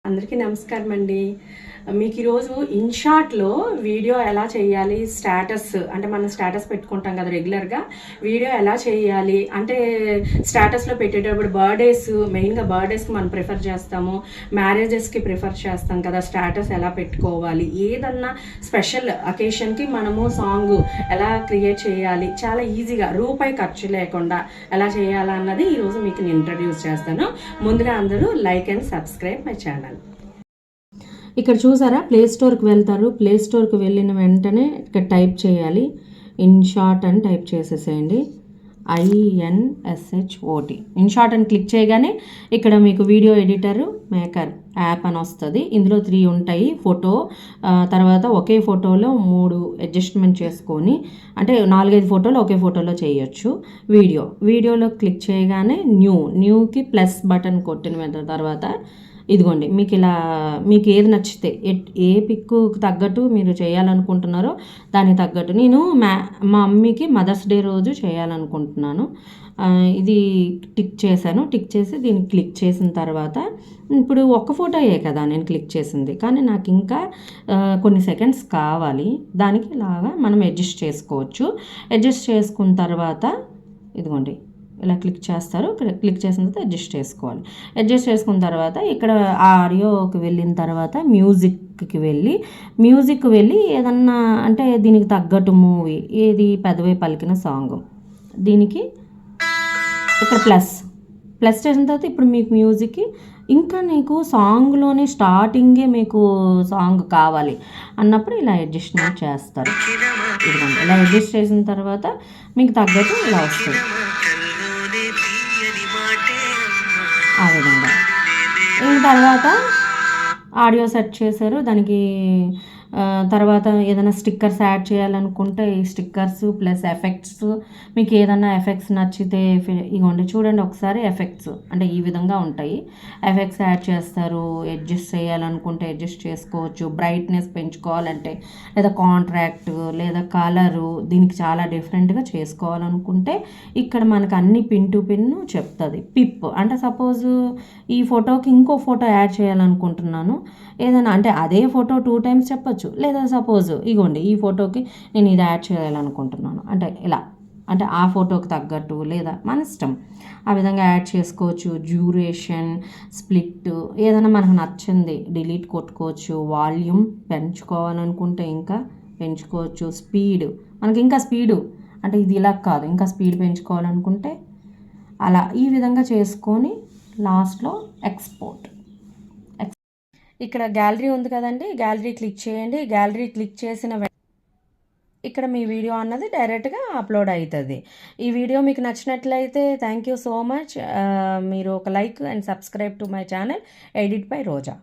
అందరికీ నమస్కారం అండి. మీకు ఈరోజు ఇన్షార్ట్లో వీడియో ఎలా చేయాలి, స్టేటస్ అంటే మనం స్టేటస్ పెట్టుకుంటాం కదా రెగ్యులర్గా, వీడియో ఎలా చేయాలి అంటే స్టేటస్లో పెట్టేటప్పుడు బర్త్డేస్, మెయిన్గా బర్త్డేస్కి మనం ప్రిఫర్ చేస్తాము, మ్యారేజెస్కి ప్రిఫర్ చేస్తాం కదా, స్టేటస్ ఎలా పెట్టుకోవాలి, ఏదన్నా స్పెషల్ అకేషన్కి మనము సాంగ్ ఎలా క్రియేట్ చేయాలి, చాలా ఈజీగా రూపాయి ఖర్చు లేకుండా ఎలా చేయాలన్నది ఈరోజు మీకు నేను ఇంట్రడ్యూస్ చేస్తాను. ముందుగా అందరూ like and subscribe my channel. ఇక్కడ చూసారా, ప్లే స్టోర్కి వెళ్తారు. ప్లే స్టోర్కి వెళ్ళిన వెంటనే ఇక్కడ టైప్ చేయాలి, ఇన్షార్ట్ అని టైప్ చేసేసేయండి. INSHOT ఇన్షార్ట్ అని క్లిక్ చేయగానే ఇక్కడ మీకు వీడియో ఎడిటర్ మేకర్ యాప్ అని వస్తుంది. ఇందులో 3 ఉంటాయి. ఫోటో, తర్వాత ఒకే ఫోటోలో 3 అడ్జస్ట్మెంట్ చేసుకొని, అంటే 4-5 ఫోటోలు ఒకే ఫోటోలో చేయొచ్చు. వీడియోలో క్లిక్ చేయగానే న్యూకి ప్లస్ బటన్ కొట్టిన తర్వాత ఇదిగోండి, మీకు ఏది నచ్చితే ఏ పిక్కు తగ్గట్టు మీరు చేయాలనుకుంటున్నారో దానికి తగ్గట్టు. నేను మా మమ్మీకి మదర్స్ డే రోజు చేయాలనుకుంటున్నాను. ఇది టిక్ చేశాను. టిక్ చేసి దీన్ని క్లిక్ చేసిన తర్వాత ఇప్పుడు ఒక్క ఫోటోయే కదా నేను క్లిక్ చేసింది, కానీ నాకు ఇంకా కొన్ని సెకండ్స్ కావాలి. దానికి ఇలాగా మనం అడ్జస్ట్ చేసుకోవచ్చు. అడ్జస్ట్ చేసుకున్న తర్వాత ఇదిగోండి ఇలా క్లిక్ చేస్తారు. క్లిక్ చేసిన తర్వాత అడ్జస్ట్ చేసుకోవాలి. అడ్జస్ట్ చేసుకున్న తర్వాత ఇక్కడ ఆడియోకి వెళ్ళిన తర్వాత మ్యూజిక్ వెళ్ళి ఏదన్నా అంటే దీనికి తగ్గట్టు మూవీ ఏది పెదవే పలికిన సాంగ్, దీనికి ఇక్కడ ప్లస్ చేసిన తర్వాత ఇప్పుడు మీకు మ్యూజిక్కి ఇంకా నీకు సాంగ్లోనే స్టార్టింగే మీకు సాంగ్ కావాలి అన్నప్పుడు ఇలా అడ్జస్ట్మెంట్ చేస్తారు. ఇదిగోండి, ఇలా అడ్జస్ట్ చేసిన తర్వాత మీకు తగ్గట్టు ఇలా వస్తుంది. ఆ విధంగా తర్వాత ఆడియో సెట్ చేశారు. దానికి తర్వాత ఏదైనా స్టిక్కర్స్ యాడ్ చేయాలనుకుంటే ఈ స్టిక్కర్స్ ప్లస్ ఎఫెక్ట్స్, మీకు ఏదైనా ఎఫెక్ట్స్ నచ్చితే ఇగోండి చూడండి ఒకసారి, ఎఫెక్ట్స్ అంటే ఈ విధంగా ఉంటాయి. ఎఫెక్ట్స్ యాడ్ చేస్తారు. అడ్జస్ట్ చేయాలనుకుంటే అడ్జస్ట్ చేసుకోవచ్చు. బ్రైట్నెస్ పెంచుకోవాలంటే, లేదా కాంట్రాక్ట్, లేదా కలరు, దీనికి చాలా డిఫరెంట్గా చేసుకోవాలనుకుంటే ఇక్కడ మనకు అన్ని పిన్ టు పిన్ చెప్తుంది. పిప్ అంటే సపోజ్ ఈ ఫోటోకి ఇంకో ఫోటో యాడ్ చేయాలనుకుంటున్నాను, ఏదైనా అంటే అదే ఫోటో 2 times చెప్పచ్చు. లేదా సపోజ్ ఇగోండి ఈ ఫోటోకి నేను ఇది యాడ్ చేయాలనుకుంటున్నాను అంటే ఇలా, అంటే ఆ ఫోటోకి తగ్గట్టు లేదా మన ఇష్టం ఆ విధంగా యాడ్ చేసుకోవచ్చు. డ్యూరేషన్, స్ప్లిట్ ఏదైనా మనకు నచ్చింది డిలీట్ కొట్టుకోవచ్చు. వాల్యూమ్ పెంచుకోవాలనుకుంటే ఇంకా పెంచుకోవచ్చు. స్పీడ్, మనకి ఇంకా స్పీడు అంటే ఇది ఇలా కాదు, ఇంకా స్పీడ్ పెంచుకోవాలనుకుంటే అలా ఈ విధంగా చేసుకొని లాస్ట్లో ఎక్స్పోర్ట్. ఇక్కడ గ్యాలరీ ఉంది కదండి, గ్యాలరీ క్లిక్ చేయండి. గ్యాలరీ క్లిక్ చేసిన ఇక్కడ మీ వీడియో అన్నది డైరెక్ట్గా అప్లోడ్ అవుతుంది. ఈ వీడియో మీకు నచ్చినట్లయితే థ్యాంక్ యూ సో మచ్. మీరు ఒక like and subscribe to my channel edit by Roja.